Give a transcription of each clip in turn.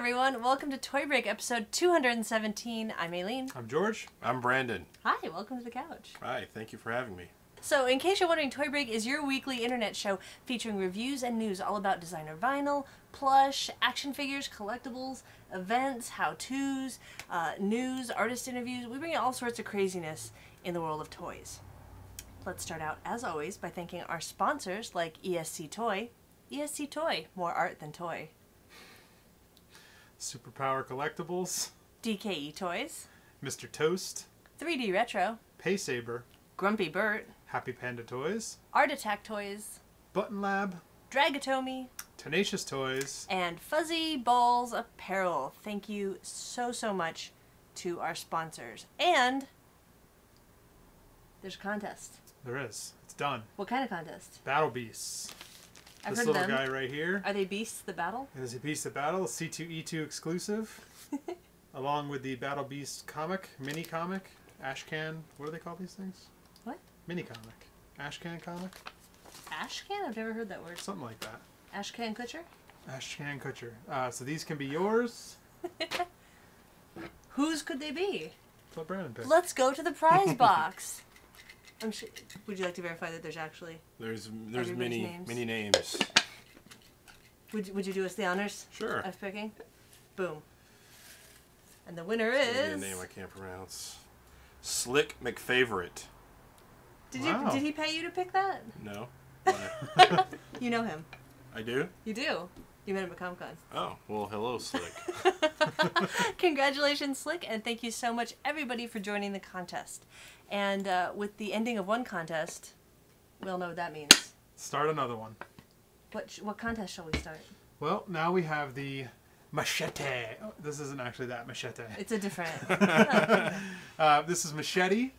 everyone, welcome to Toy Break episode 217. I'm Aileen. I'm George. I'm Brandon. Hi, welcome to the couch. Hi, thank you for having me. So, in case you're wondering, Toy Break is your weekly internet show featuring reviews and news all about designer vinyl, plush, action figures, collectibles, events, how-tos, news, artist interviews. We bring you all sorts of craziness in the world of toys. Let's start out, as always, by thanking our sponsors like ESC Toy. ESC Toy, more art than toy. Superpower Collectibles. DKE Toys. Mr. Toast. 3D Retro. Paysaber. Grumpy Bert. Happy Panda Toys. Art Attack Toys. Button Lab. Dragatomy. Tenacious Toys. And Fuzzy Balls Apparel. Thank you so much to our sponsors. And there's a contest. There is. It's done. What kind of contest? Battle Beasts. I've This heard little them. guy right here Are they beasts that battle? is a Beast of Battle, a C2E2 exclusive, along with the Battle Beast comic, mini comic, Ashcan. What do they call these things? What? Mini comic. Ashcan comic? Ashcan? I've never heard that word. Something like that. Ashcan Kutcher? Ashcan Kutcher. So these can be yours. Whose could they be? What Brandon picked. Let's go to the prize box. I'm sure. Would you like to verify that there's actually? There's Everybody's many names. many names. Would you do us the honors? Sure. Of picking? Boom. And the winner Maybe a is. name I can't pronounce. Slick McFavorite. Wow. Did he pay you to pick that? No. Why? You know him. I do? You do. You met him at Comic-Con. Oh, well, hello, Slick. Congratulations, Slick, and thank you so much, everybody, for joining the contest. And with the ending of one contest, we all know what that means. Start another one. What contest shall we start? Well, now we have the machete. Oh, this isn't actually that machete. It's a different. This is Machete.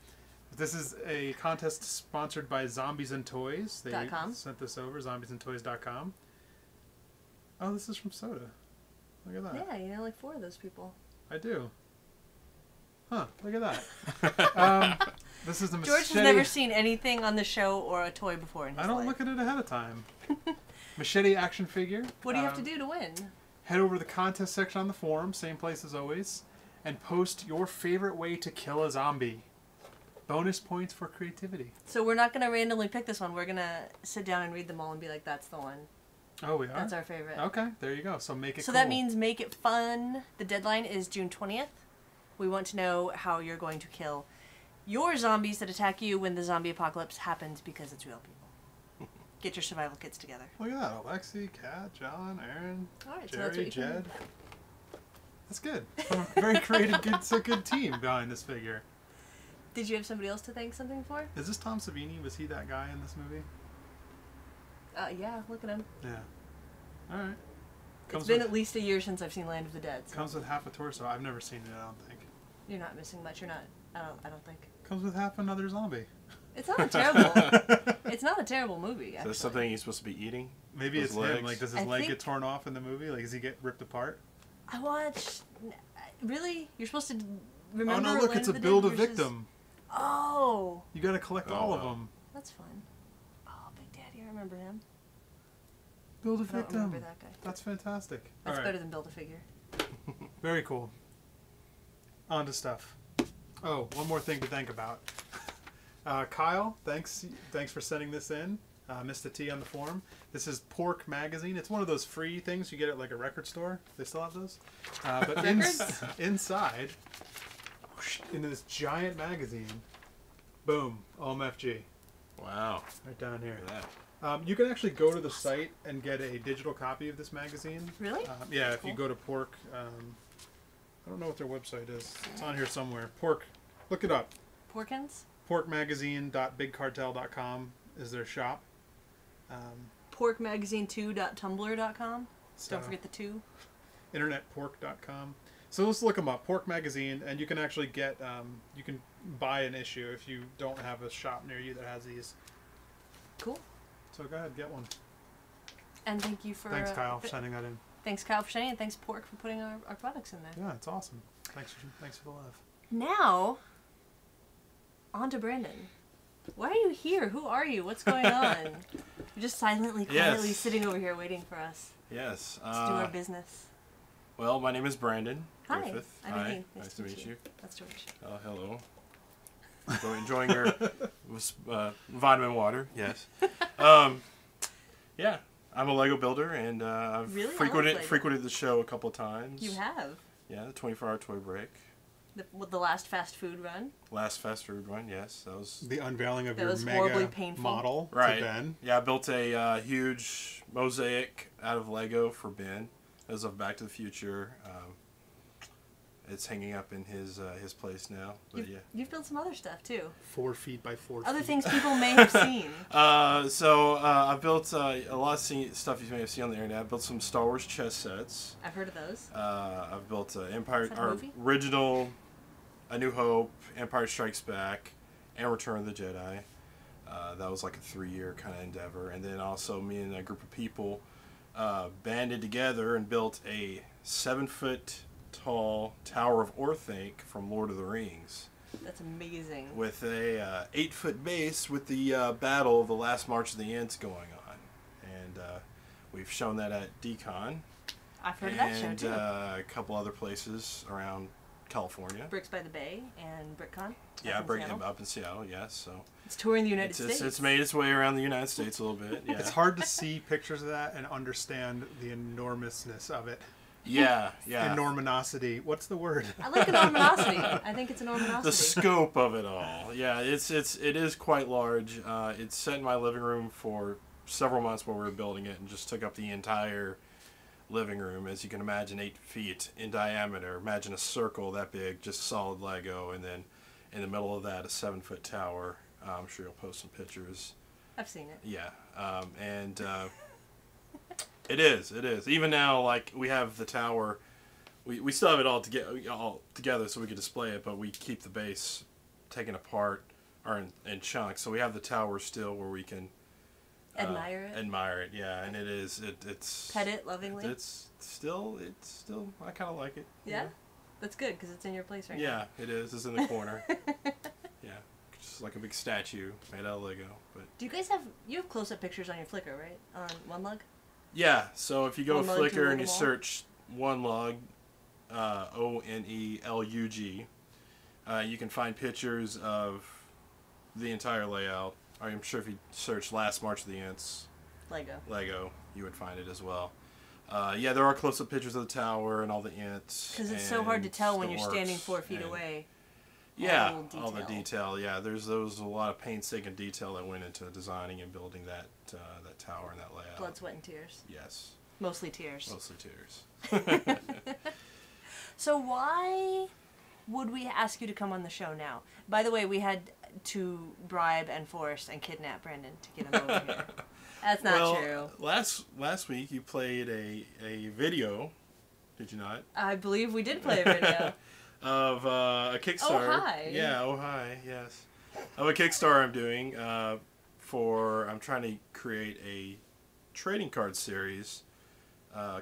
This is a contest sponsored by Zombies and Toys. They .com. sent this over, zombiesandtoys.com. Oh, this is from Soda. Look at that. Yeah, you know, like 4 of those people. I do. Huh, look at that. This is the Machete. George has never seen anything on the show or a toy before in his I don't life. look at it ahead of time. Machete action figure. What do you have to do to win? Head over to the contest section on the forum, same place as always, and post your favorite way to kill a zombie. Bonus points for creativity. So we're not going to randomly pick this one. We're going to sit down and read them all and be like, that's the one. Oh, we are? That's our favorite. Okay, there you go. So make it So cool. that means make it fun. The deadline is June 20th. We want to know how you're going to kill your zombies that attack you when the zombie apocalypse happens because it's real people. Get your survival kits together. Look at that. Alexi, Kat, John, Aaron, All right, so that's Jerry, what you can Jed. do. That's good. A very creative, it's a good team behind this figure. Did you have somebody else to thank something for? Is this Tom Savini? Was he that guy in this movie? Yeah, look at him. Yeah. All right. It's been at least a year since I've seen Land of the Dead. So Comes with half a torso. I've never seen it, I don't think. you're not missing much. You're not. I don't think. Comes with half another zombie. It's not a terrible. It's not a terrible movie. Is Actually. that something he's supposed to be eating? Maybe His it's him. legs? Like, does his I leg think- get torn off in the movie? Like, does he get ripped apart? I watched. Really? You're supposed to remember? Oh no! Look, Land it's of a the build a Dead versus- victim. Oh, You got to collect Oh, all of wow. them. that's fun. Oh, Big Daddy, I remember him. Build a I don't victim. remember that guy. That's fantastic. That's all right. better than Build a Figure. Very cool. On to stuff. Oh, one more thing to think about. Kyle, thanks for sending this in. Missed the T on the forum. This is Pork Magazine. It's one of those free things you get at like a record store. They still have those. But Records? inside, into this giant magazine, boom, OMFG, Wow. right down here. Look at that. You can actually go to the site and get a digital copy of this magazine. Really? Yeah, That's if you cool. go to Pork, I don't know what their website is. It's on here somewhere. Pork, look it up. Porkins? Porkmagazine.bigcartel.com is their shop. Porkmagazine2.tumblr.com. So Don't forget the 2. internetpork.com. So let's look them up. Pork Magazine, and you can actually get, you can buy an issue if you don't have a shop near you that has these. Cool. So go ahead, get one. And thank you for... Thanks, Kyle, for sending that in. Thanks, Kyle, for sending it. And thanks, Pork, for putting our products in there. Yeah, it's awesome. Thanks for the love. Now, on to Brandon. Why are you here? Who are you? What's going on? You're just silently, quietly Yes. sitting over here waiting for us Yes. to do our business. Well, my name is Brandon Hi. Griffith. I'm Hi. Elaine. Nice to meet you. Nice to meet you. Oh, hello. Enjoying your vitamin water, yes. Yeah, I'm a Lego builder, and I've Really? I love frequented Lego. frequented the show a couple of times. You have. Yeah, the 24-hour toy break. With the last fast food run. Last fast food run, yes. That was The unveiling of That your was horribly mega painful. model right. to Ben. Yeah, I built a huge mosaic out of Lego for Ben. It was of Back to the Future. It's hanging up in his place now. But You've built some other stuff too. 4 feet by 4 Other feet. things people may have seen. I built a lot of stuff you may have seen on the internet. I built some Star Wars chess sets. I've heard of those. I've built Empire, Is that a or movie? original, A New Hope, Empire Strikes Back, and Return of the Jedi. That was like a 3-year kind of endeavor. And then also me and a group of people banded together and built a 7-foot tall Tower of Orthanc from Lord of the Rings. That's amazing. With a 8-foot base with the Battle of the Last March of the Ents going on. And we've shown that at Decon. I've heard of that show And too. a couple other places around California. Bricks by the Bay and BrickCon. Yeah, up in Seattle. up in Seattle, yes. So It's touring the United it's States. made its way around the United States a little bit. Yeah, It's hard to see pictures of that and understand the enormousness of it. yeah. Enormosity. What's the word? I like enormosity. I think it's enormosity. The scope of it all. Yeah, it is quite large. It's set in my living room for several months while we were building it, and just took up the entire living room. As you can imagine, 8 feet in diameter. Imagine a circle that big, just solid Lego, and then in the middle of that, a 7-foot tower. I'm sure you'll post some pictures. I've seen it. Yeah, it is. Even now, like, we have the tower. We still have it all together so we can display it, but we keep the base taken apart or in chunks. So we have the tower still where we can Admire it. Admire it, yeah. And it's Pet it lovingly. It's still. I kind of like it. Yeah? That's good because it's in your place right Yeah, it is. It's in the corner. Yeah, just like a big statue made out of Lego. But Do you guys you have close-up pictures on your Flickr, right? On OneLug? yeah, so if you go to OneLug to Flickr and you Lego search OneLug, ONELUG, you can find pictures of the entire layout. I'm sure if you search Last March of the Ents Lego. you would find it as well. Yeah, there are close-up pictures of the tower and all the Ents. Because it's so hard to tell when the you're standing works 4 feet and- away. Yeah, All all the detail. detail. Yeah, there was a lot of painstaking detail that went into designing and building that tower and that layout. Blood, sweat, and tears. Yes, Mostly tears. mostly tears. So why would we ask you to come on the show now? By the way, we had to bribe and force and kidnap Brandon to get him over here. That's not true. Last week you played a video, did you not? I believe we did play a video. Of a Kickstarter. Oh, hi. Yeah, oh hi, yes. Of a Kickstarter I'm doing I'm trying to create a trading card series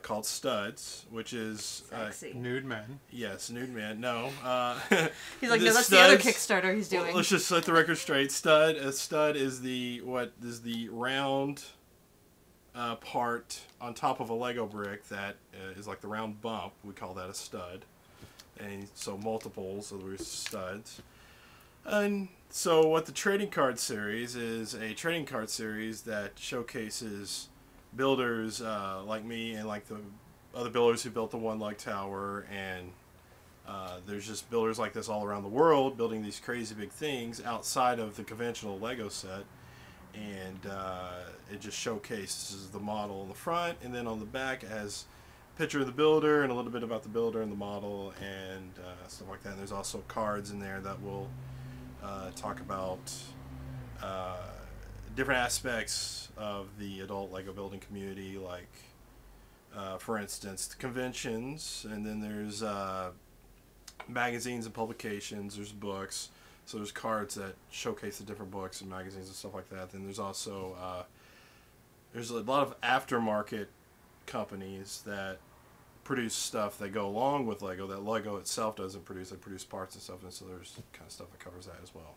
called Studs, which is Sexy. Nude men. yes, nude man. No, He's like, no, the that's the other Studs- Kickstarter he's doing. Well, let's just set the record straight. Stud is the round part on top of a Lego brick that is like the round bump. We call that a stud. And so multiples of those studs. And so what the trading card series is a trading card series that showcases builders like me and like the other builders who built the OneLug Tower, and there's just builders like this all around the world building these crazy big things outside of the conventional Lego set. And it just showcases the model on the front, and then on the back as picture of the builder and a little bit about the builder and the model and stuff like that. And there's also cards in there that will talk about different aspects of the adult Lego building community, like for instance the conventions, and then there's magazines and publications, there's books, so there's cards that showcase the different books and magazines and stuff like that. Then there's also there's a lot of aftermarket companies that produce stuff that go along with Lego that Lego itself doesn't produce. They produce parts and stuff, and so there's kind of stuff that covers that as well.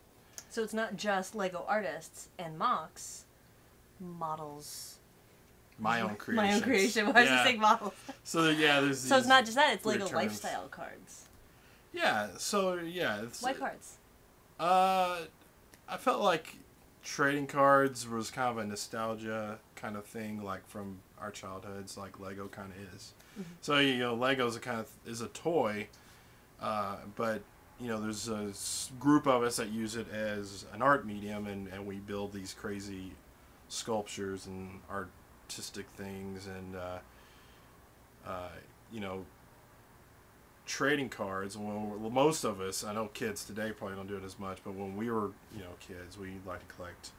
So it's not just Lego artists and mocks, models, My own creation. My own creation. Why is it saying models? So yeah, there's these So it's not just that, it's weird Lego terms. lifestyle cards. Yeah, so yeah. Why cards? I felt like trading cards was kind of a nostalgia kind of thing, like from our childhoods, like Lego kind of is. Mm-hmm. So Lego's is a toy, but there's a group of us that use it as an art medium, and we build these crazy sculptures and artistic things, and trading cards. Most of us, I know kids today probably don't do it as much, but when we were kids, we like to collect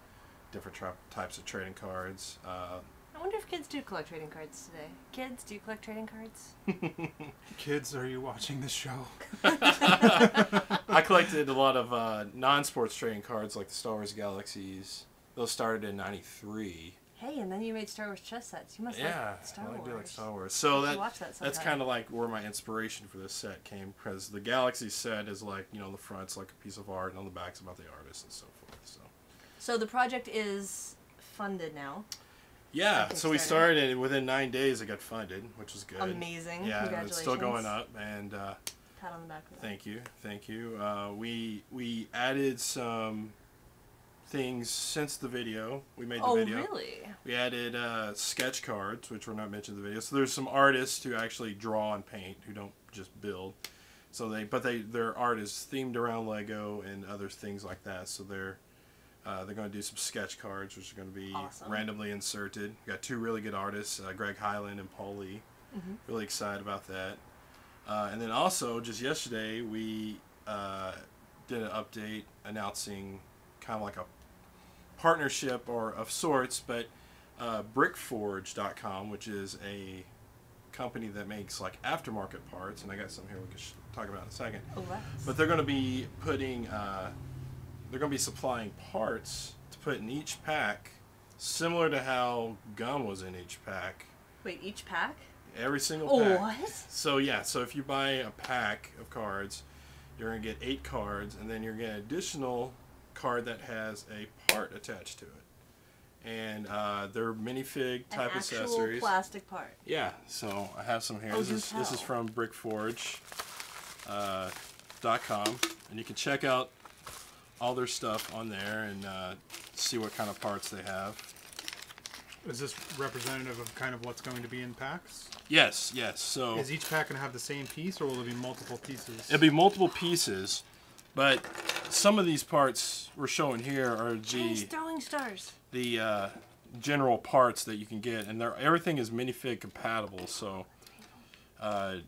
different types of trading cards. I wonder if kids do collect trading cards today. Kids, do you collect trading cards? Kids, are you watching this show? I collected a lot of non-sports trading cards, like the Star Wars Galaxies. Those started in '93. Hey, and then you made Star Wars chess sets. You must like Star Wars. I do like Star Wars. So that's kind of like where my inspiration for this set came, because the Galaxy set is like, the front's like a piece of art, and on the back's about the artist and so forth. So the project is funded now. Yeah, so we started it within 9 days. It got funded, which was good. Amazing. Yeah, Congratulations. it's still going up, and pat on the back for that. Thank you. We added some things since the video. We made the video. Oh, really? We added sketch cards, which were not mentioned in the video. So there's some artists who actually draw and paint, who don't just build. So their art is themed around Lego and other things like that. So they're going to do some sketch cards, which are going to be randomly inserted. We got two really good artists, Greg Hyland and Paul Lee. Mm-hmm. Really excited about that. And then also, just yesterday, we did an update announcing kind of like a partnership or of sorts, but brickforge.com, which is a company that makes like aftermarket parts, and I got some here we can talk about in a second. But they're going to be supplying parts to put in each pack, similar to how gum was in each pack. Wait, each pack? Every single pack. What? So if you buy a pack of cards, you're going to get 8 cards, and then you're going to get an additional card that has a part attached to it. And they're minifig type accessories. An actual plastic part. Yeah, so I have some here. This is from brickforge.com, and you can check out all their stuff on there and see what kind of parts they have. Is this representative of kind of what's going to be in packs? Yes. So is each pack going to have the same piece, or will there be multiple pieces? It'll be multiple pieces, but some of these parts we're showing here are throwing stars. The general parts that you can get, and everything is minifig compatible. So, the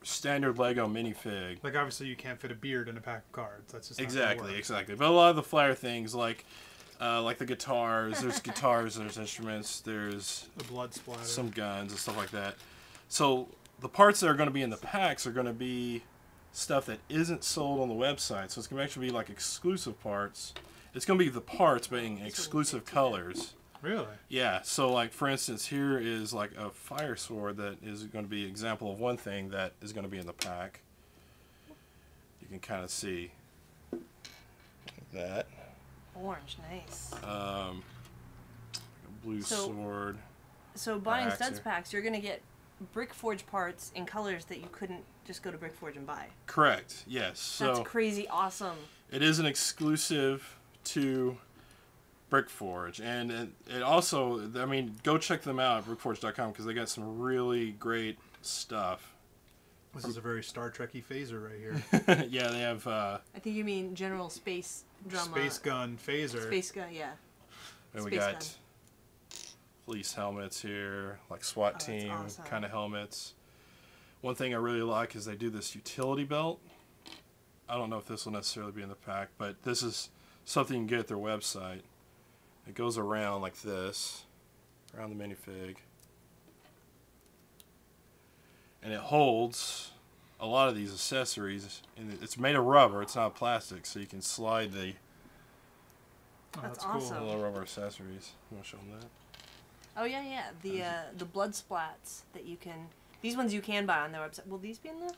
standard Lego minifig. Like obviously you can't fit a beard in a pack of cards. That's just exactly. But a lot of the flair things, like the guitars, there's instruments, there's the blood splatter, some guns and stuff like that. So the parts that are going to be in the packs are going to be stuff that isn't sold on the website. So it's going to actually be like exclusive parts. It's going to be the parts being exclusive colors. Really? Yeah. So like for instance, here is like a fire sword that is going to be an example of one thing that is going to be in the pack. You can kind of see like that. Orange, nice. Blue sword. So buying studs packs, you're going to get Brickforge parts in colors that you couldn't just go to Brickforge and buy. Correct. Yes. That's crazy awesome. It is an exclusive to Brickforge, and it also, I mean, go check them out at brickforge.com because they got some really great stuff. This is a very Star Trek-y phaser right here. Yeah, they have... I think you mean General Space Drama. Space Gun phaser. Space Gun, yeah. And we got police helmets here, like SWAT team kind of helmets. One thing I really like is they do this utility belt. I don't know if this will necessarily be in the pack, but this is something you can get at their website. It goes around like this, around the minifig. And it holds a lot of these accessories. And it's made of rubber, it's not plastic, so you can slide the that's awesome. little rubber accessories. You want to show them that? Oh, yeah. The blood splats that you can... These ones you can buy on their website. Will these be in there?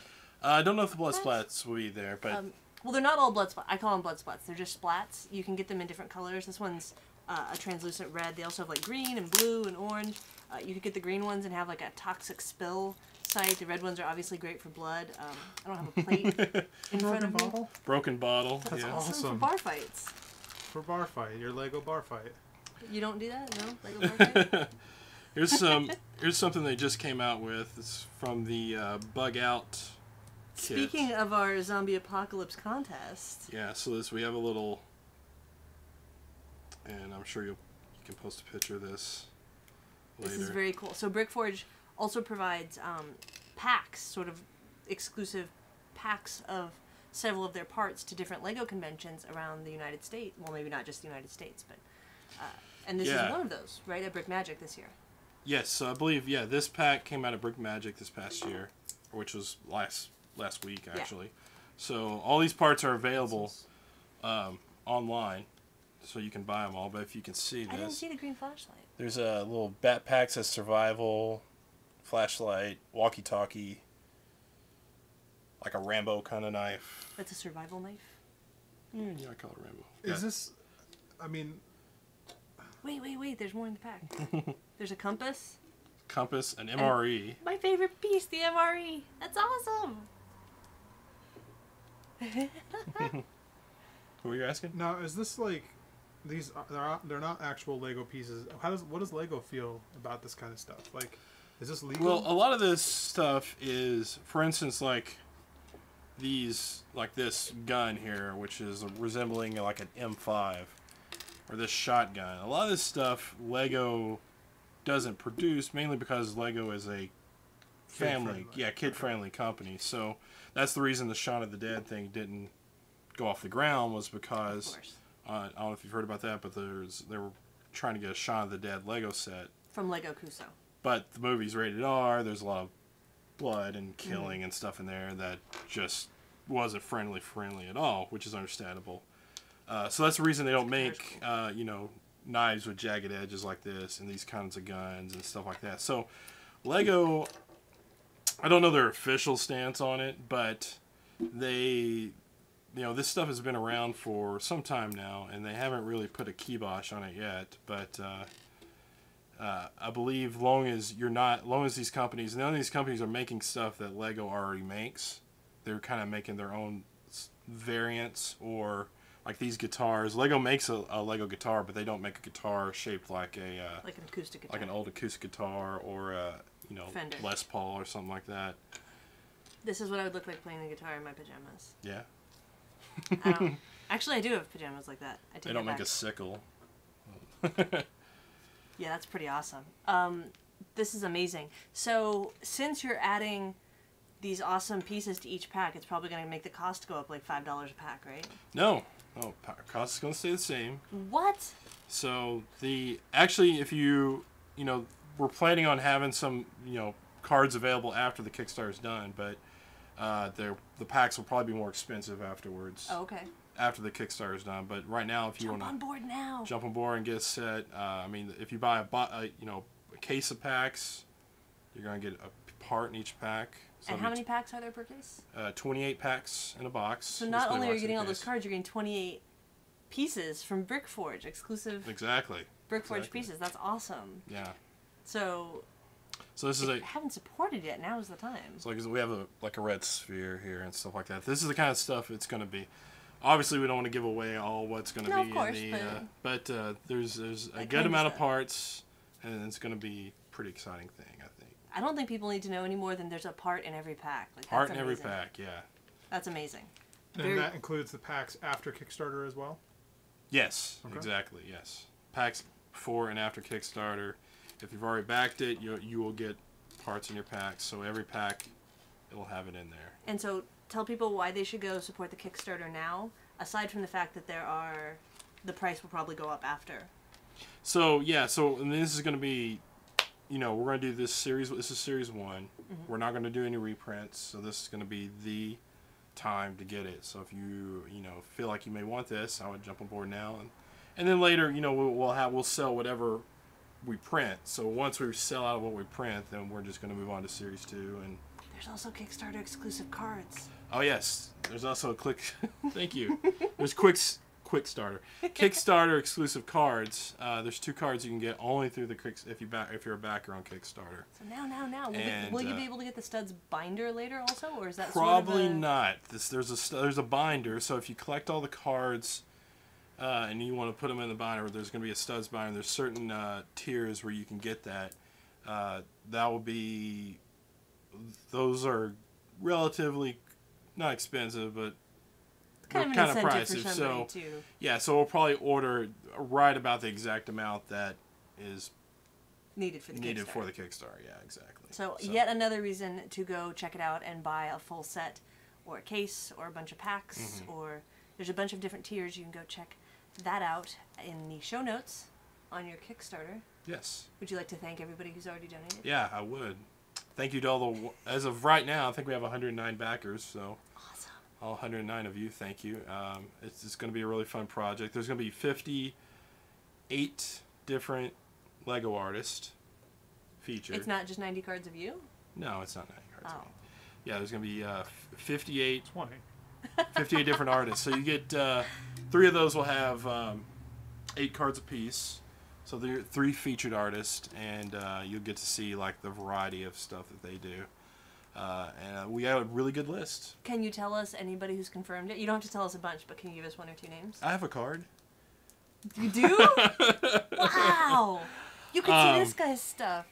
I don't know if the blood splats will be there, but... well, they're not all blood splats. I call them blood splats. They're just splats. You can get them in different colors. This one's a translucent red. They also have like green and blue and orange. You could get the green ones and have like a toxic spill site. The red ones are obviously great for blood. I don't have a plate in front of me. Broken bottle. That's yeah. awesome. For bar fights. For bar fight, your Lego bar fight. You don't do that? No? Lego bar fight? Here's something they just came out with. It's from the Bug Out kit. Speaking of our zombie apocalypse contest. Yeah, so we have a little, and I'm sure you can post a picture of this later. This is very cool. So Brickforge also provides packs, sort of exclusive packs of several of their parts to different Lego conventions around the United States. Well, maybe not just the United States, but and this is one of those, right, at Brick Magic this year. Yes, so I believe this pack came out of Brick Magic this past year, which was last week actually. Yeah. So all these parts are available online, so you can buy them all. But if you can see this, I didn't see the green flashlight. There's a little backpack says survival, flashlight, walkie-talkie, like a Rambo kind of knife. That's a survival knife? Yeah, I call it Rambo. Is this, I mean... Wait, there's more in the pack. There's a compass. Compass, an MRE. And my favorite piece, the MRE. That's awesome. What were you asking? Now, is this like, they're not actual Lego pieces. What does Lego feel about this kind of stuff? Like, is this legal? Well, a lot of this stuff is, for instance, like this gun here, which is resembling like an M5, or this shotgun. A lot of this stuff Lego doesn't produce, mainly because Lego is a kid-friendly company. So that's the reason the Shaun of the Dead thing didn't go off the ground, was because I don't know if you've heard about that, but they were trying to get a Shaun of the Dead Lego set from Lego Cuso. But the movie's rated R. There's a lot of blood and killing and stuff in there that just wasn't friendly at all, which is understandable. So that's the reason they don't make knives with jagged edges like this and these kinds of guns and stuff like that. So Lego, I don't know their official stance on it, but they, this stuff has been around for some time now, and they haven't really put a kibosh on it yet. But I believe long as these companies, none of these companies are making stuff that Lego already makes. They're kind of making their own variants, or like these guitars. Lego makes a Lego guitar, but they don't make a guitar shaped like an acoustic guitar, like an old acoustic guitar, or a Fender. Les Paul or something like that. This is what I would look like playing the guitar in my pajamas. Yeah. Actually, I do have pajamas like that. They don't make a sickle. Yeah, that's pretty awesome. This is amazing. So since you're adding these awesome pieces to each pack, it's probably going to make the cost go up like $5 a pack, right? No, cost is going to stay the same. What? So actually, if we're planning on having some cards available after the Kickstarter's done, but the packs will probably be more expensive afterwards. Oh, okay. After the Kickstarter's done, but right now, if you want to jump on board and get a set, if you buy a case of packs, you're going to get a part in each pack. So and how many packs are there per case? 28 packs in a box. So not only are you getting all those cards, you're getting 28 pieces from Brickforge, exclusive. Exactly. Brickforge pieces. That's awesome. Yeah. So this is I haven't supported yet. Now is the time. So we have a red sphere here and stuff like that. This is the kind of stuff it's going to be. Obviously, we don't want to give away all what's going to be of course, in the. But there's a good amount of parts, and it's going to be a pretty exciting thing, I think. I don't think people need to know any more than there's a part in every pack. Part in every pack, yeah. That's amazing. And that includes the packs after Kickstarter as well? Yes, exactly, yes. Packs before and after Kickstarter. If you've already backed it, you will get parts in your packs. So every pack, it'll have it in there. And so tell people why they should go support the Kickstarter now, aside from the fact that the price will probably go up after. So, and this is going to be, we're going to do this series. This is series 1. Mm-hmm. We're not going to do any reprints, so this is going to be the time to get it. So if you feel like you may want this, I would jump on board now, and then later, we'll sell whatever we print. So once we sell out of what we print, then we're just going to move on to series 2. And there's also Kickstarter exclusive cards. Oh yes, there's also thank you. There's Kickstarter. Kickstarter exclusive cards. There's 2 cards you can get only through the if you're a backer on Kickstarter. So now, And, will you be able to get the studs binder later also, or is that probably sort of not? There's a binder. So if you collect all the cards and you want to put them in the binder, there's going to be a studs binder. There's certain tiers where you can get that. That will be. Those are relatively not expensive, but kind of an incentive for somebody too? Yeah, so we'll probably order right about the exact amount that is needed for the Kickstarter. Yeah, exactly. So yet another reason to go check it out and buy a full set or a case or a bunch of packs, or there's a bunch of different tiers. You can go check that out in the show notes on your Kickstarter. Yes. Would you like to thank everybody who's already donated? Yeah, I would. Thank you to all the. As of right now, I think we have 109 backers. So. Awesome. All 109 of you, thank you. It's going to be a really fun project. There's going to be 58 different Lego artists featured. It's not just 90 cards of you? No, it's not 90 cards of Oh. me. Yeah, there's going to be 58 20. 58 different artists. So you get 3 of those will have 8 cards apiece. So they're 3 featured artists, and you'll get to see like the variety of stuff that they do. And we have a really good list. Can you tell us anybody who's confirmed it? You don't have to tell us a bunch, but can you give us 1 or 2 names? I have a card. You do? Wow! You could see this guy's stuff.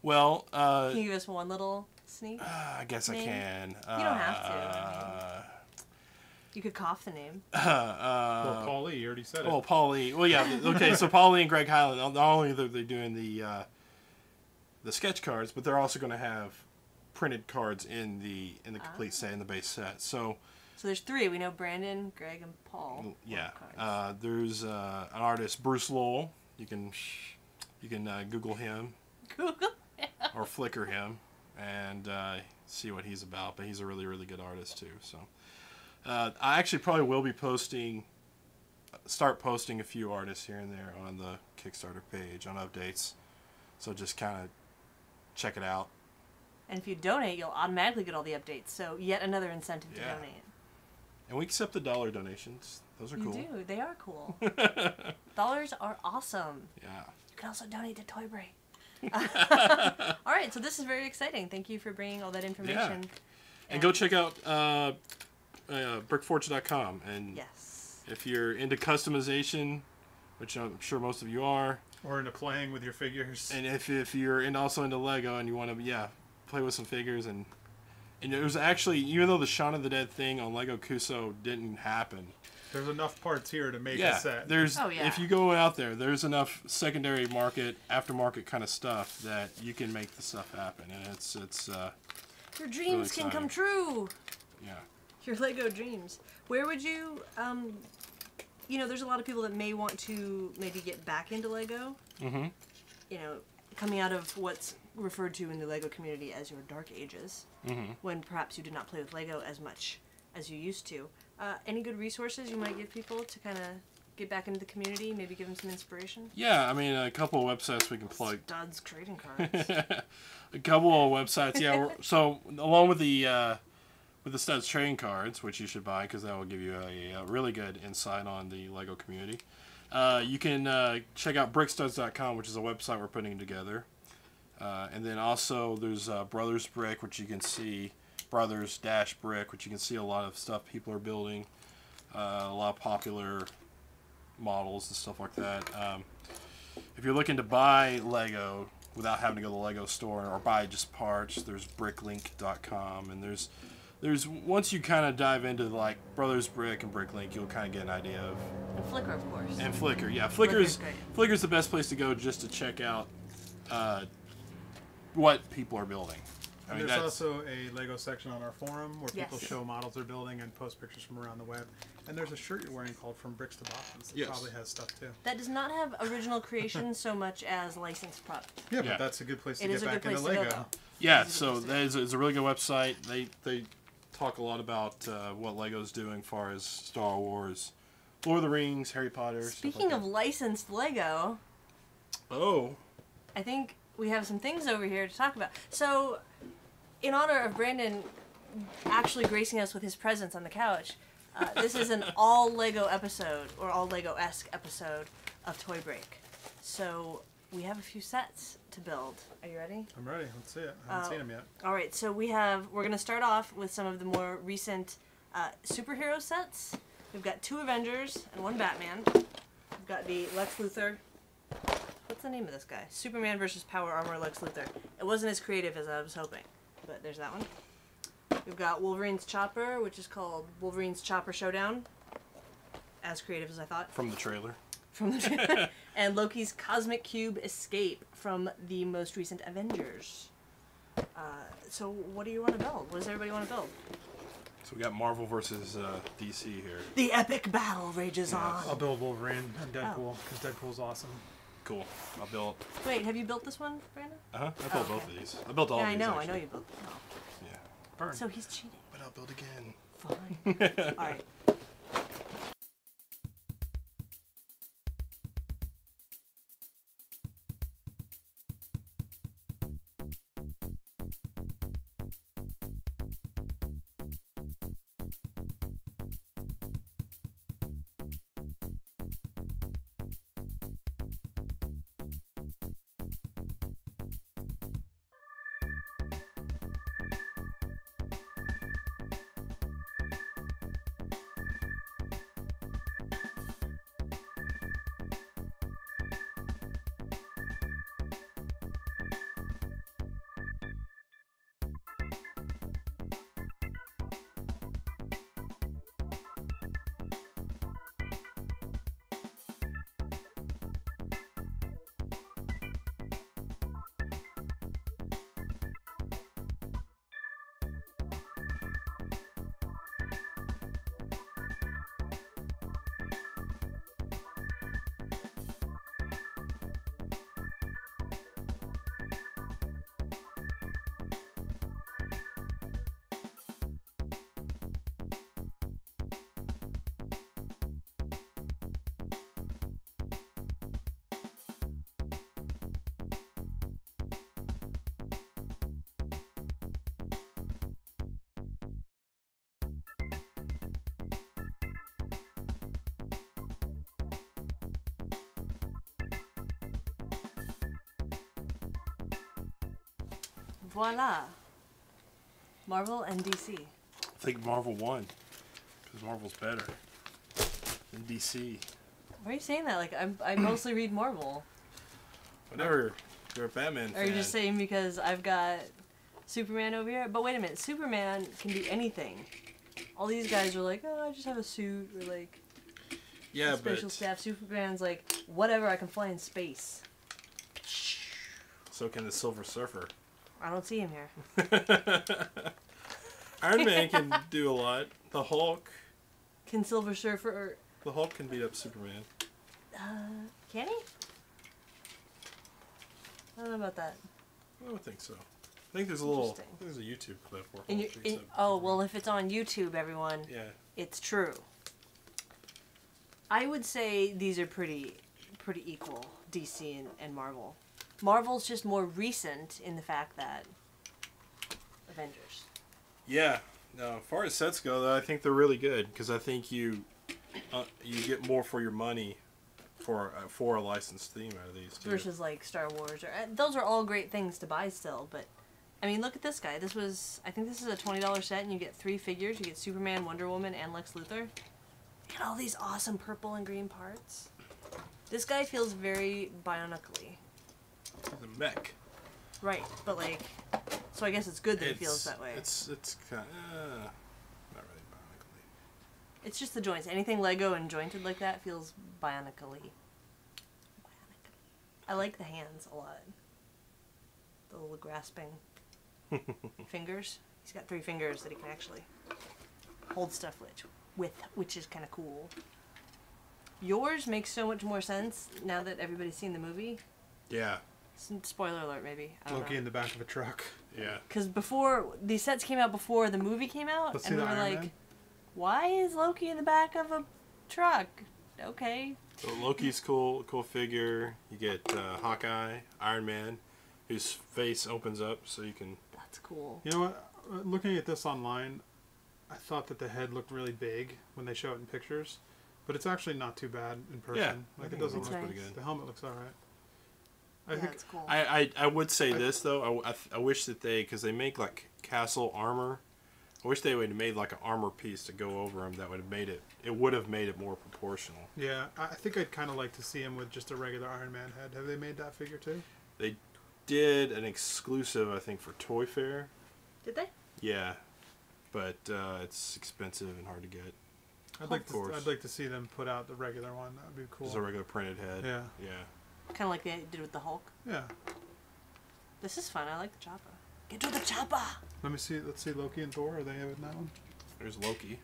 Well, Can you give us one little sneak? I guess name? I can. You don't have to. You could cough the name. Well, Paul Lee, you already said it. Oh, Paul Lee. Well, yeah. Okay, so Paul Lee and Greg Highland. Not only are they doing the sketch cards, but they're also going to have printed cards in the complete set, in the base set. So there's 3. We know Brandon, Greg, and Paul. Yeah. There's an artist, Bruce Lowell. You can Google him. Google him. Or Flickr him and see what he's about. But he's a really, really good artist too. So I actually probably will be start posting a few artists here and there on the Kickstarter page on updates. So just kind of check it out. And if you donate, you'll automatically get all the updates. So yet another incentive to donate. And we accept the dollar donations. Those are cool. You do. They are cool. Dollars are awesome. Yeah. You can also donate to Toy Break. All right, so this is very exciting. Thank you for bringing all that information. Yeah. And go check out brickforge.com. And Yes. if you're into customization, which I'm sure most of you are, or into playing with your figures, and if you're also into Lego and you want to play with some figures, and it was actually, even though the Shaun of the Dead thing on Lego Kuso didn't happen, there's enough parts here to make a set. If you go out there's enough secondary market, aftermarket kind of stuff that you can make the stuff happen, and it's your dreams can come true. Yeah. Your Lego dreams. Where would you there's a lot of people that may want to maybe get back into Lego. Mm-hmm. Coming out of what's referred to in the Lego community as your dark ages, when perhaps you did not play with Lego as much as you used to. Any good resources you might give people to kind of get back into the community, maybe give them some inspiration? Yeah, I mean, a couple of websites we can plug. Studs trading cards. A couple of websites, yeah. So along with the Studs trading cards, which you should buy because that will give you a really good insight on the Lego community. You can check out brickstuds.com, which is a website we're putting together. And then also there's Brothers Brick, which you can see, Brothers-Brick, which you can see a lot of stuff people are building, a lot of popular models and stuff like that. If you're looking to buy Lego without having to go to the Lego store or buy just parts, there's bricklink.com, and there's once you kind of dive into like Brothers Brick and Bricklink, you'll kind of get an idea of. And Flickr, of course. And Flickr, yeah, Flickr's the best place to go just to check out what people are building. I mean, there's also a Lego section on our forum where people show models they're building and post pictures from around the web. And there's a shirt you're wearing called From Bricks to Boxes that probably has stuff too. That does not have original creation so much as licensed product. Yeah, but that's a good place to get back into Lego. Yeah, so that is a really good website. They talk a lot about what Lego's doing as far as Star Wars, Lord of the Rings, Harry Potter. Speaking of licensed Lego, I think we have some things over here to talk about. So, in honor of Brandon actually gracing us with his presence on the couch, This is an all Lego episode, or all Lego-esque episode of Toy Break. So we have a few sets to build. Are you ready? I'm ready. Let's see it. I haven't seen them yet. All right, so we're going to start off with some of the more recent superhero sets. We've got 2 Avengers and 1 Batman. We've got the Lex Luthor. What's the name of this guy? Superman versus Power Armor Lex Luthor. It wasn't as creative as I was hoping, but there's that one. We've got Wolverine's Chopper, which is called Wolverine's Chopper Showdown. As creative as I thought. From the trailer. And Loki's Cosmic Cube Escape from the most recent Avengers. So what do you want to build? What does everybody want to build? So we got Marvel versus DC here. The epic battle rages on. I'll build Wolverine and Deadpool, because Deadpool's awesome. Cool. I'll build. Wait, have you built this one, Brandon? I built both of these. I built all Yeah, of I these. know Actually. you built. Oh. Yeah. Burn. So he's cheating. But I'll build again. Fine. All right. Voila. Marvel and DC. I think Marvel won. Because Marvel's better than DC. Why are you saying that? Like, I mostly read Marvel. Whatever. You're a Batman fan. Are you just saying because I've got Superman over here? But wait a minute. Superman can be anything. All these guys are like, oh, I just have a suit. Or like, yeah, special but staff. Superman's like, whatever, I can fly in space. so can the Silver Surfer. I don't see him here. Iron Man can do a lot. The Hulk. Can Silver Surfer... The Hulk can beat up Superman. Can he? I don't know about that. I don't think so. I think there's a little. Interesting. There's a YouTube clip where In Hulk your, beats in, up oh, Superman. well, if it's on YouTube, everyone, Yeah. it's true. I would say these are pretty equal, DC and Marvel. Marvel's just more recent in the fact that Avengers. Yeah. No, as far as sets go, though, I think they're really good because I think you get more for your money for a licensed theme out of these too. Versus like Star Wars, or those are all great things to buy still. But I mean, look at this guy. I think this is a $20 set, and you get 3 figures. You get Superman, Wonder Woman, and Lex Luthor. And all these awesome purple and green parts. This guy feels very bionically. He's a mech. Right, but like, so I guess it's good that it feels that way. It's kind of not really bionically. It's just the joints. Anything Lego and jointed like that feels bionically. I like the hands a lot. The little grasping fingers. He's got 3 fingers that he can actually hold stuff with, which is kind of cool. Yours makes so much more sense now that everybody's seen the movie. Yeah. Spoiler alert, maybe. I don't Loki know. in the back of a truck. Yeah. Because before, these sets came out before the movie came out, Let's and see we the were Iron like, Man. why is Loki in the back of a truck? Okay. So Loki's cool figure. You get Hawkeye, Iron Man, whose face opens up so you can. That's cool. You know what? Looking at this online, I thought that the head looked really big when they show it in pictures, but it's actually not too bad in person. Yeah, Like it doesn't look nice. pretty good. The helmet looks all right. I Yeah, think it's cool. I would say this though. I wish that because they make like castle armor. I wish they would have made like an armor piece to go over them. That would have made it. It would have made it more proportional. yeah, I think I'd kind of like to see him with just a regular Iron Man head. Have they made that figure too? They did an exclusive, I think, for Toy Fair. Did they? Yeah, but it's expensive and hard to get. I'd like course. I'd like to see them put out the regular one. That would be cool. Just a regular printed head. Yeah. Yeah. Kind of like they did with the Hulk. Yeah. This is fun. I like the Choppah. Get to the Choppah! Let me see. Let's see Loki and Thor. Are they in that one? There's Loki.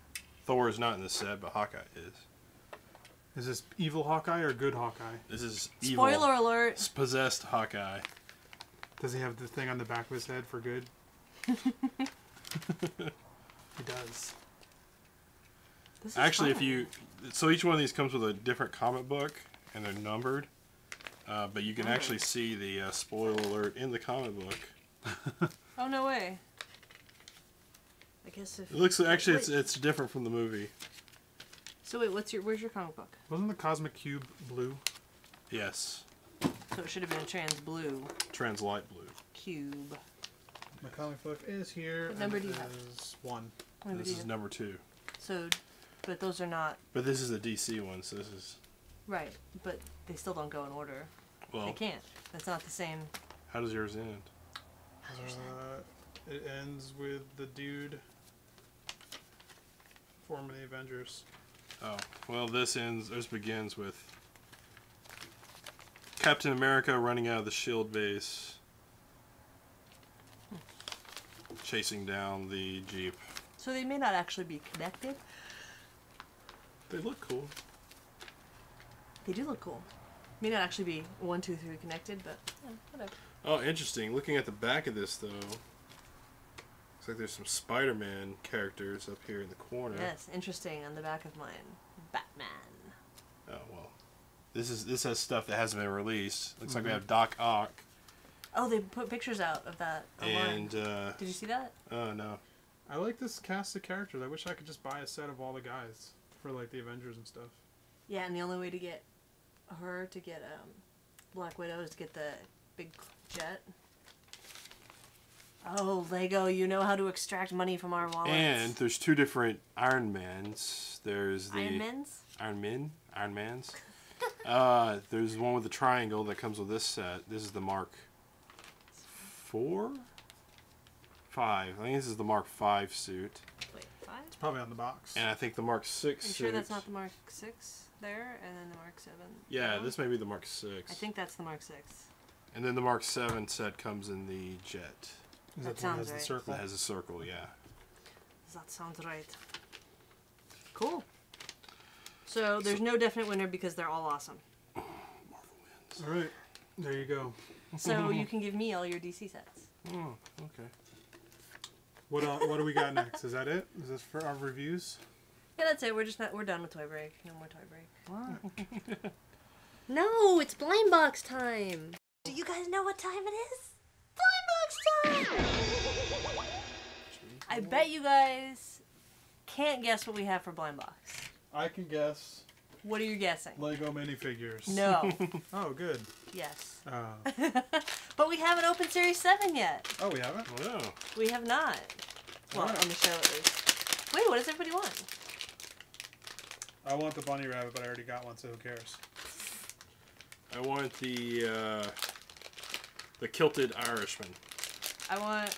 Thor is not in the set, but Hawkeye is. Is this evil Hawkeye or good Hawkeye? This is evil. Spoiler alert. It's possessed Hawkeye. Does he have the thing on the back of his head for good? He does. This is Actually, fun. so each one of these comes with a different comic book, and they're numbered. But you can actually see the spoiler alert in the comic book. Oh, no way. I guess if... It looks actually Wait. it's different from the movie. So wait, where's your comic book? Wasn't the Cosmic Cube blue? Yes, So it should have been a trans blue Translight blue. cube. My comic book is here. What number and do you it have? is 1. What This do is you- number 2. So, but those are not... But this is the DC one, so this is Right, but they still don't go in order. They well. can't. That's not the same... How does yours end? How's yours end? It ends with the dude forming the Avengers. Oh, well, this begins with Captain America running out of the shield base, chasing down the Jeep. So they may not actually be connected. They look cool. They do look cool. May not actually be 1, 2, 3 connected, but yeah, whatever. Oh, interesting. Looking at the back of this, though, looks like there's some Spider-Man characters up here in the corner. Yes, interesting on the back of mine. Batman. Oh, well. This has stuff that hasn't been released. Looks like we Mhm. have Doc Ock. Oh, they put pictures out of that online. And, Did you see that? oh, no. I like this cast of characters. I wish I could just buy a set of all the guys for like the Avengers and stuff. Yeah, and the only way to get her to get Black Widow is to get the big jet. Oh, Lego, you know how to extract money from our wallets. And there's two different Iron Mans. There's the Iron Men's? Iron Mans. There's one with the triangle that comes with this set. This is the Mark 4? 5. I think this is the Mark 5 suit. Wait, 5? It's probably on the box. And I think the Mark 6 Are you suit. sure that's not the Mark 6 there, and then the Mark 7? Yeah, down? this may be the Mark 6. I think that's the Mark 6. And then the Mark 7 set comes in the jet. Is That the one sounds that has right. the circle? That has a circle, yeah. That sounds right. Cool. So there's no definite winner because they're all awesome. Marvel wins. All right, there you go. So you can give me all your DC sets. Oh, okay. What do we got next? Is that it? Is this for our reviews? Yeah, that's it. We're done with Toy Break. No more Toy Break. No, it's Blind Box time. Do you guys know what time it is? Blind Box time! I bet you guys can't guess what we have for Blind Box. I can guess. What are you guessing? Lego minifigures. No. Oh, good. Yes. Oh, But we haven't opened Series 7 yet. oh, we haven't. Oh, We have not. Well, Alright. on the show at least. Wait, what does everybody want? I want the bunny rabbit, but I already got one, so who cares? I want the kilted Irishman. I want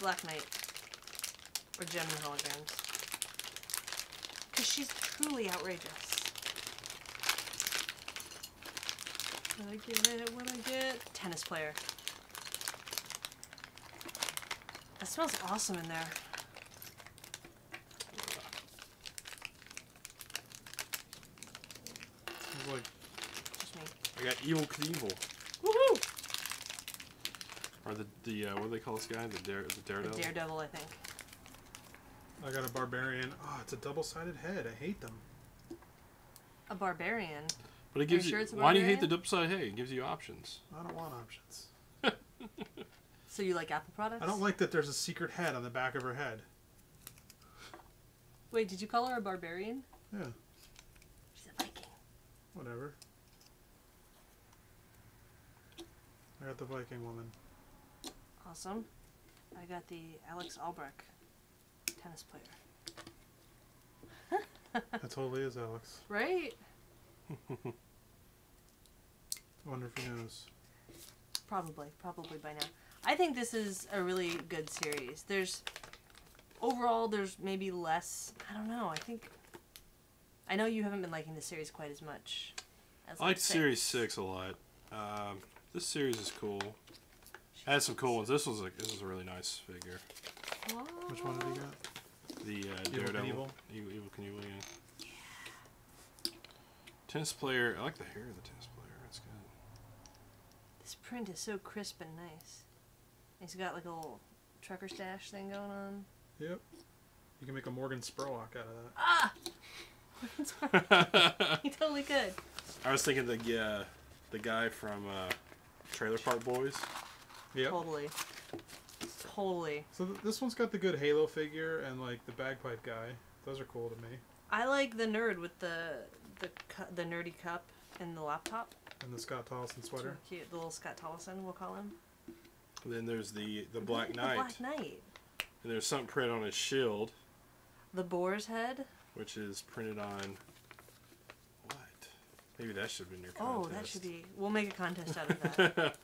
Black Knight. Or Gem and Holograms. Because she's truly outrageous. What I get? What I get? Tennis player. That smells awesome in there. It's like Just me. I got Evil Knievel. Woohoo! Or the what do they call this guy? The Daredevil? The Daredevil, I think. I got a barbarian. Oh, it's a double-sided head. I hate them. A barbarian. But it gives you you. sure it's a Why do you hate barbarian? the double-sided hay? It gives you options. I don't want options. So you like Apple products? I don't like that there's a secret head on the back of her head. Wait, did you call her a barbarian? Yeah. She's a Viking. Whatever. I got the Viking woman. Awesome. I got the Alex Albrecht tennis player. That totally is Alex. Right? I wonder if he knows. Probably by now. I think this is a really good series. Overall, there's maybe less, I don't know, I know you haven't been liking the series quite as much as I like Series 6 a lot. This series is cool. It has some cool ones. This is a really nice figure. Oh. Which one did he got? The Evil Daredevil. Evil Knievel, yeah. Tennis player. I like the hair of the tennis player. That's good. This print is so crisp and nice. He's got like a little trucker stash thing going on. Yep. You can make a Morgan Spurlock out of that. Ah! He totally could. I was thinking the guy from Trailer Park Boys. Yep. Totally. So this one's got the good Halo figure and like the bagpipe guy. Those are cool to me. I like the nerd with the nerdy cup and the laptop. And the Scott Tolson sweater. So cute. The little Scott Tolson, we'll call him. And then there's the Black Knight. The Black Knight. And there's something printed on his shield. The boar's head. Which is printed on... What? Maybe that should have been your contest. Oh, that should be... We'll make a contest out of that.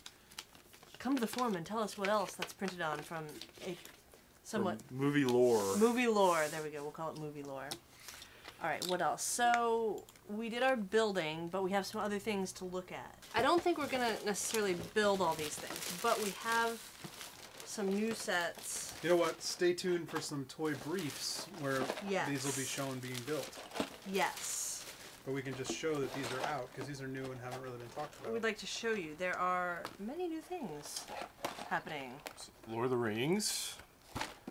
Come to the forum and tell us what else that's printed on from a somewhat... From movie lore. Movie lore. There we go. We'll call it movie lore. Alright, what else? So, we did our building, but we have some other things to look at. I don't think we're going to necessarily build all these things, but we have some new sets. You know what? Stay tuned for some toy briefs where these will be shown being built. Yes. But we can just show that these are out because these are new and haven't really been talked about. We'd like to show you. There are many new things happening. Lord of the Rings.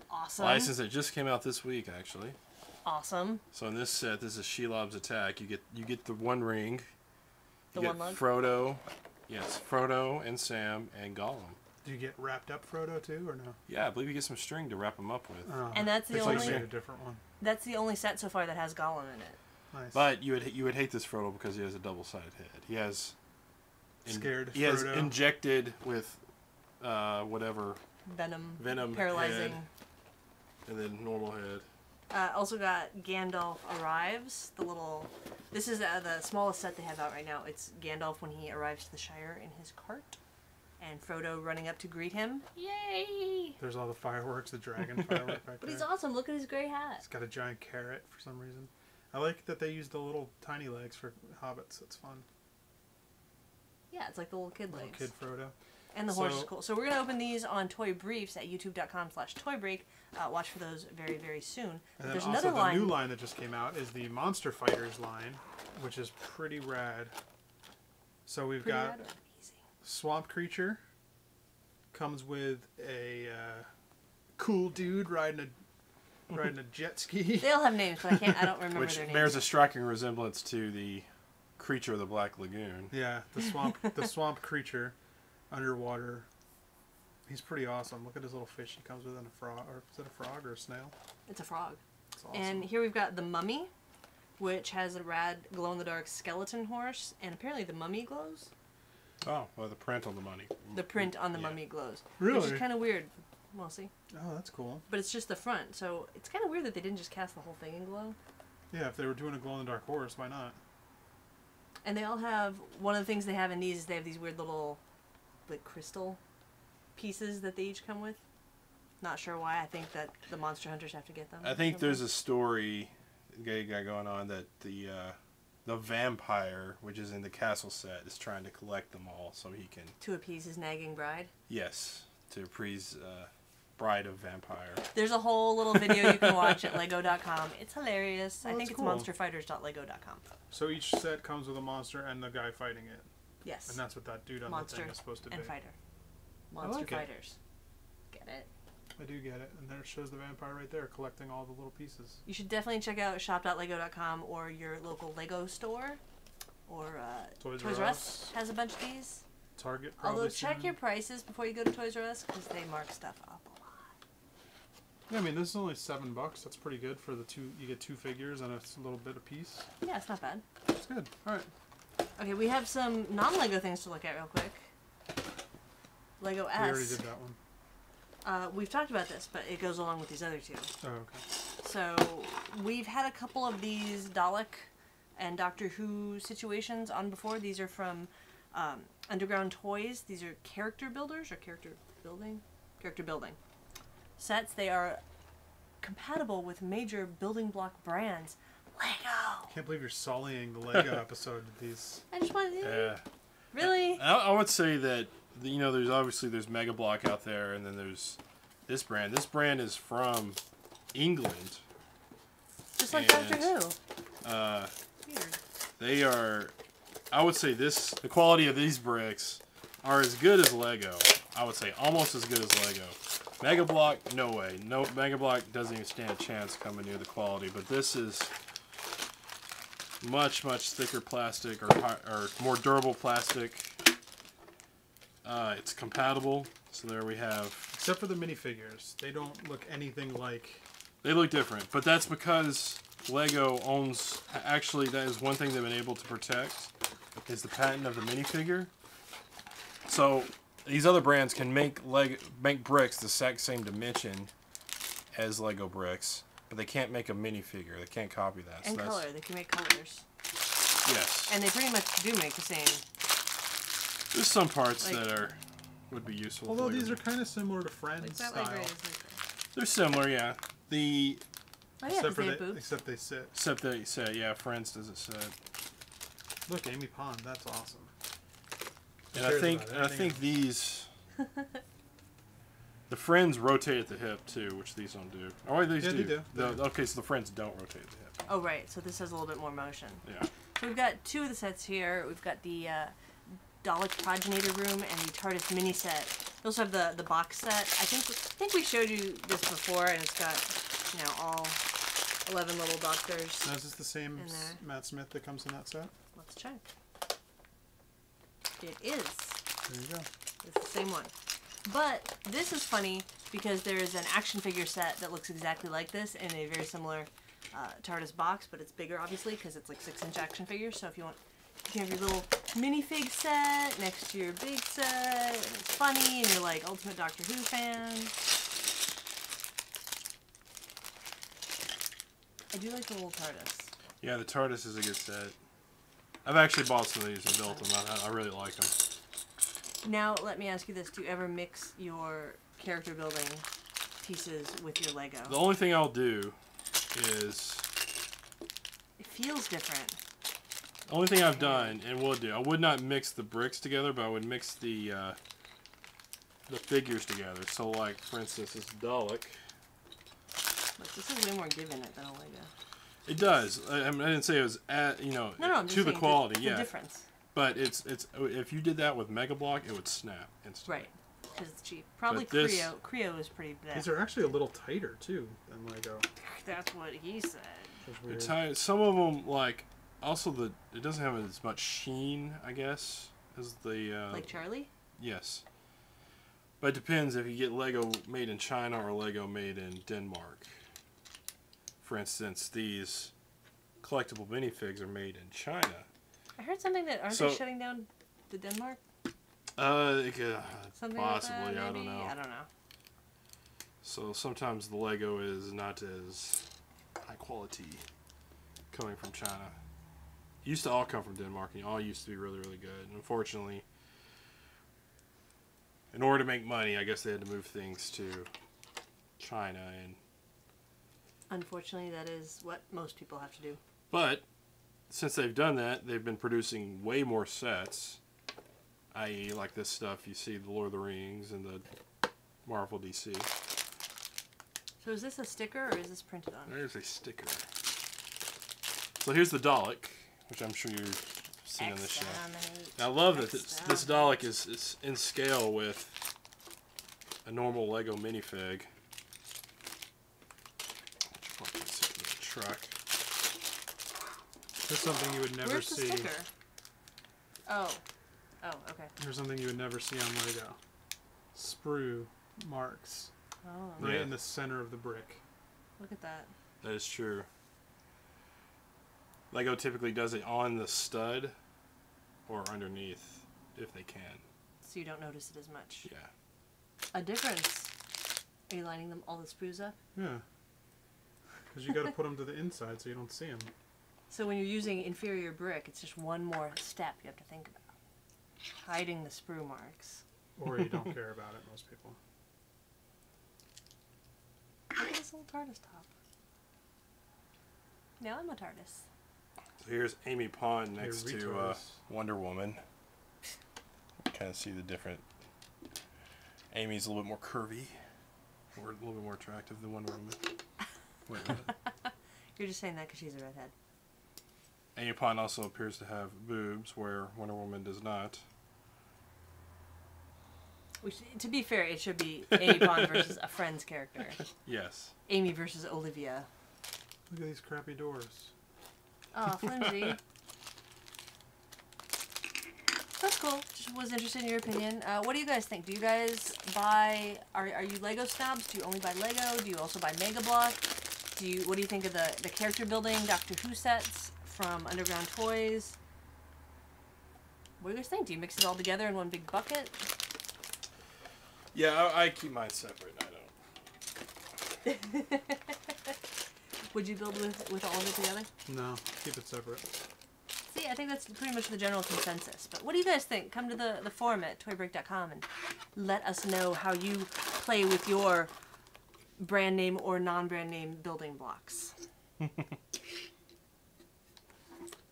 Awesome. License that just came out this week, actually. Awesome. So in this set, this is Shelob's Attack. You get the one ring. The you one get lug? Frodo. Yes, Frodo and Sam and Gollum. Do you get wrapped up Frodo too, or no? Yeah, I believe you get some string to wrap them up with. And that's the it's only. Like a different one. That's the only set so far that has Gollum in it. Nice. But you would hate this Frodo because he has a double-sided head. He has Scared He has Frodo. injected with whatever Venom. head, Paralyzing. and then normal head. Also got Gandalf Arrives. This is the smallest set they have out right now. It's Gandalf when he arrives to the Shire in his cart. And Frodo running up to greet him. Yay! There's all the fireworks, the dragon firework back But there. he's awesome. Look at his gray hat. He's got a giant carrot for some reason. I like that they use the little tiny legs for hobbits. It's fun. Yeah, it's like the little kid legs. Little kid Frodo. And the horse is cool. So we're going to open these on Toy Briefs at youtube.com/toybreak. Watch for those very, very soon. And But then there's also another line. the new line that just came out is the Monster Fighters line, which is pretty rad. So we've Pretty got rad or amazing. Swamp Creature. Comes with a cool dude riding a jet ski. They all have names, but I don't remember Which their names. bears a striking resemblance to the creature of the Black Lagoon. Yeah, the swamp creature, underwater. He's pretty awesome. Look at his little fish he comes with, and a frog, or is it a frog or a snail? It's a frog. It's awesome. And here we've got the Mummy, which has a rad glow-in-the-dark skeleton horse, and apparently the mummy glows. Oh, well, the print on the money. The print on the Yeah. mummy glows. Really? Which is kind of weird. We'll see. Oh, that's cool. But it's just the front, so it's kind of weird that they didn't just cast the whole thing in glow. Yeah, if they were doing a glow-in-the-dark horse, why not? And they all have, one of the things they have in these is they have these weird little, like, crystal pieces that they each come with. Not sure why. I think that the monster hunters have to get them. I think there's a story gay guy going on that the vampire, which is in the castle set, is trying to collect them all so he can... To appease his nagging bride. Yes, to appease Bride of Vampire. There's a whole little video you can watch at lego.com. It's hilarious. Oh, I think that's it's cool. monsterfighters.lego.com. So each set comes with a monster and the guy fighting it. Yes. And that's what that dude on Monster the thing is supposed to be. and fighter. Monster like it. Fighters. Get it? I do get it. And there it shows the vampire right there collecting all the little pieces. You should definitely check out shop.lego.com or your local Lego store. Or Toys Toys R R Us. Us has a bunch of these. Target probably Although check soon. your prices before you go to Toys R Us because they mark stuff up a lot. Yeah, I mean, this is only $7. That's pretty good for the two. You get 2 figures and it's a little bit a piece. Yeah, it's not bad. It's good. All right. Okay, we have some non-Lego things to look at real quick. Lego S. We already did that one. We've talked about this, but it goes along with these other two. Oh, okay. So we've had a couple of these Dalek and Doctor Who situations on before. These are from Underground Toys. These are character builders or character building sets. They are compatible with major building block brands. Lego. Can't believe you're sullying the Lego episode with these. I just wanted to. Yeah. Really? I would say that there's Mega Block out there, and then there's this brand. This brand is from England. Just like Doctor Who. Weird. They are. I would say the quality of these bricks are as good as Lego. I would say almost as good as Lego. Mega Block, no way. No, Mega Block doesn't even stand a chance coming near the quality. But this is much thicker plastic or more durable plastic. It's compatible. So there we have. Except for the minifigures, they don't look anything like. They look different, but that's because Lego owns. Actually, that is one thing they've been able to protect. Is the patent of the minifigure. So these other brands can make bricks the exact same dimension as Lego bricks, but they can't make a minifigure. They can't copy that. And color. They can make colors. Yes. And they pretty much do make the same. There's some parts that would be useful. Although these are kind of similar to Friends style. They're similar, yeah. Oh yeah, except they have boobs. except they sit. Except they say, yeah, Friends doesn't sit. Look, Amy Pond, that's awesome. And I think these the Friends rotate at the hip too, which these don't do. Oh wait, these do. They do. Okay, so the Friends don't rotate at the hip. Oh right, so this has a little bit more motion. Yeah. So we've got 2 of the sets here. We've got the Dalek Progenitor Room and the TARDIS mini set. We also have the box set. I think we showed you this before, and it's got all 11 little doctors. Now, is this the same Matt Smith that comes in that set? Let's check. It is. There you go. It's the same one. But this is funny because there is an action figure set that looks exactly like this in a very similar TARDIS box, but it's bigger obviously because it's like 6-inch action figures. So if you have your little minifig set next to your big set, and it's funny, and you're like ultimate Doctor Who fan. I do like the little TARDIS. Yeah, the TARDIS is a good set. I've actually bought some of these and built them. I really like them. Now, let me ask you this. Do you ever mix your character building pieces with your Lego? The only thing I'll do is... It feels different. The only thing I've done, and will do, I would not mix the bricks together, but I would mix the figures together. So, like, for instance, this Dalek. Look, this has way more give in it than a Lego. It does. I didn't say it was to the quality. The difference. But it's if you did that with Mega Block, it would snap instantly. Right, because it's cheap. Probably Creo is pretty bad. These are actually a little tighter too than Lego. That's what he said. It's tight. Some of them it doesn't have as much sheen, I guess, as the like Charlie. Yes. But it depends if you get Lego made in China or Lego made in Denmark. For instance, these collectible minifigs are made in China. I heard something that aren't they shutting down the Denmark? Something possibly. Like that, I don't know. I don't know. So sometimes the Lego is not as high quality coming from China. It used to all come from Denmark, and all used to be really, really good. And unfortunately, in order to make money, I guess they had to move things to China, and unfortunately, that is what most people have to do. But since they've done that, they've been producing way more sets, i.e. like this stuff you see, the Lord of the Rings and the Marvel DC. So is this a sticker or is this printed on? There's a sticker. So here's the Dalek, which I'm sure you've seen on this show. Now, I love that this Dalek is in scale with a normal Lego minifig. Truck. There's something you would never Where's see. The sticker? Oh, okay. There's something you would never see on Lego. Sprue marks Oh. Right Yeah. in the center of the brick. Look at that. That is true. Lego typically does it on the stud or underneath if they can. So you don't notice it as much. Yeah. A difference. Are you lining them all the sprues up? Yeah. Because you got to put them to the inside so you don't see them. So when you're using inferior brick, it's just one more step you have to think about. Hiding the sprue marks. Or you don't care about it, most people. Look at this little TARDIS top. Now I'm a TARDIS. So here's Amy Pond next Hey, to retros. Wonder Woman. Kind of see the different. Amy's a little bit more curvy, or a little bit more attractive than Wonder Woman. Wait, what? You're just saying that because she's a redhead. Amy Pond also appears to have boobs, where Wonder Woman does not. To be fair, it should be Amy Pond versus a Friends character. Yes. Amy versus Olivia. Look at these crappy doors. Oh, flimsy. That's cool. Just was interested in your opinion. What do you guys think? Do you guys buy? Are you Lego snobs? Do you only buy Lego? Do you also buy Mega Block? What do you think of the character building Doctor Who sets from Underground Toys? What do you guys think? Do you mix it all together in one big bucket? Yeah, I keep mine separate. I don't. Would you build with all of it together? No, keep it separate. See, I think that's pretty much the general consensus. But what do you guys think? Come to the forum at toybreak.com and let us know how you play with your brand name or non-brand name building blocks.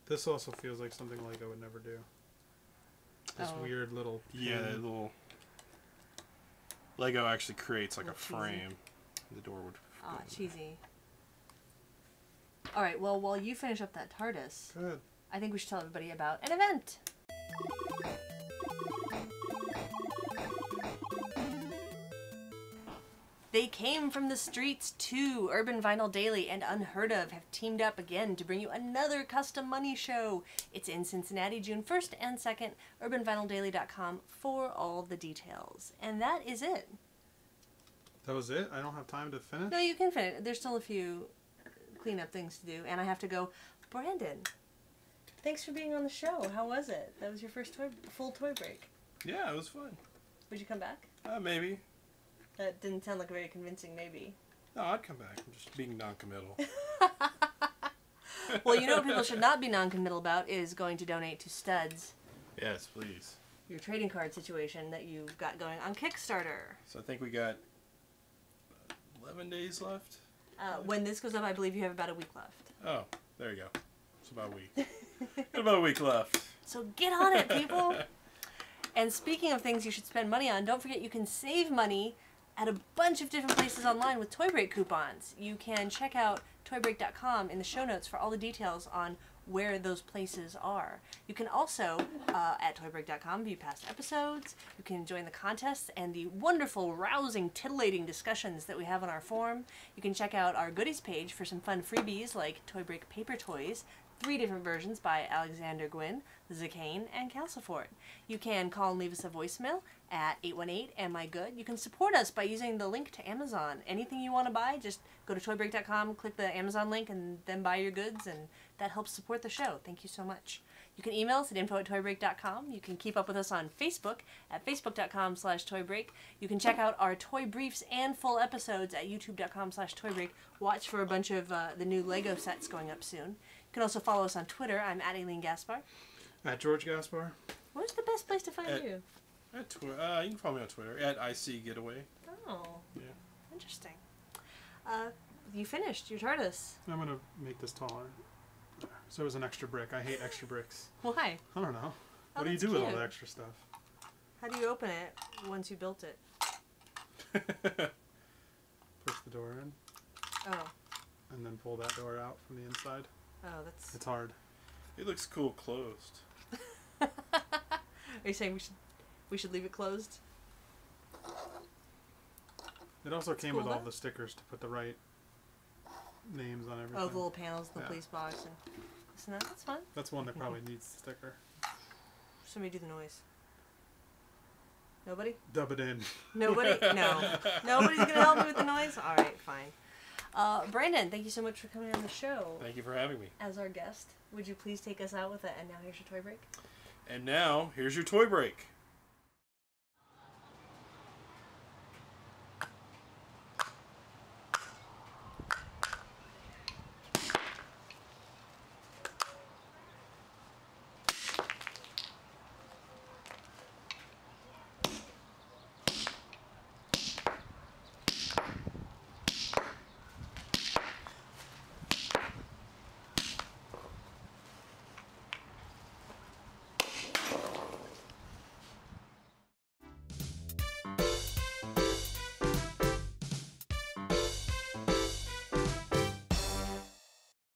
This also feels like something Lego would never do. This Oh. weird little Yeah, pin. that little. Lego actually creates like a Little cheesy. frame. The door would. Ah, cheesy. All right, well, while you finish up that TARDIS, Good. I think we should tell everybody about an event. They Came from the Streets 2, Urban Vinyl Daily, and Unheard Of have teamed up again to bring you another custom money show. It's in Cincinnati, June 1st and 2nd, urbanvinyldaily.com for all the details. And that is it. That was it? I don't have time to finish? No, you can finish. There's still a few cleanup things to do, and I have to go. Brandon, thanks for being on the show. How was it? That was your first full toy break. Yeah, it was fun. Would you come back? Maybe. That didn't sound like a very convincing maybe. No, I'd come back. I'm just being non-committal. Well, you know what people should not be non-committal about is going to donate to Studs, Yes, please. your trading card situation that you've got going on Kickstarter. So I think we got 11 days left. When this goes up, I believe you have about a week left. Oh, there you go. It's about a week. Got about a week left. So get on it, people! And speaking of things you should spend money on, don't forget you can save money at a bunch of different places online with Toy Break coupons. You can check out toybreak.com in the show notes for all the details on where those places are. You can also, at toybreak.com, view past episodes. You can join the contests and the wonderful, rousing, titillating discussions that we have on our forum. You can check out our goodies page for some fun freebies like Toy Break paper toys, 3 different versions by Alexander Gwynn, Zacane, and Calcifort. You can call and leave us a voicemail at 818-Am-I-Good. You can support us by using the link to Amazon. Anything you want to buy, just go to toybreak.com, click the Amazon link, and then buy your goods, and that helps support the show. Thank you so much. You can email us at info@toybreak.com. You can keep up with us on Facebook at facebook.com/toybreak. You can check out our toy briefs and full episodes at youtube.com/toybreak. Watch for a bunch of the new Lego sets going up soon. You can also follow us on Twitter. I'm at Aileen Gaspar. At George Gaspar. Where's the best place to find you? You can follow me on Twitter at ICGetaway. Oh, Yeah. interesting. You finished your TARDIS. I'm going to make this taller. So it was an extra brick. I hate extra bricks. Why? I don't know. Oh, What do you that's do with all cute. the extra stuff? How do you open it once you built it? Push the door in Oh, and then pull that door out from the inside. oh, that's. It's hard. It looks cool closed. Are you saying we should leave it closed? It also came cool, with all though. the stickers to put the right names on everything. Oh, the little panels, in the Yeah. police box, and this and that. That's fun. That's one that probably needs the sticker. Somebody do the noise. Nobody? Dub it in. Nobody? No. Nobody's going to help me with the noise? All right, fine. Brandon, thank you so much for coming on the show. Thank you for having me. As our guest, would you please take us out with it? And now here's your toy break. And now, here's your toy break.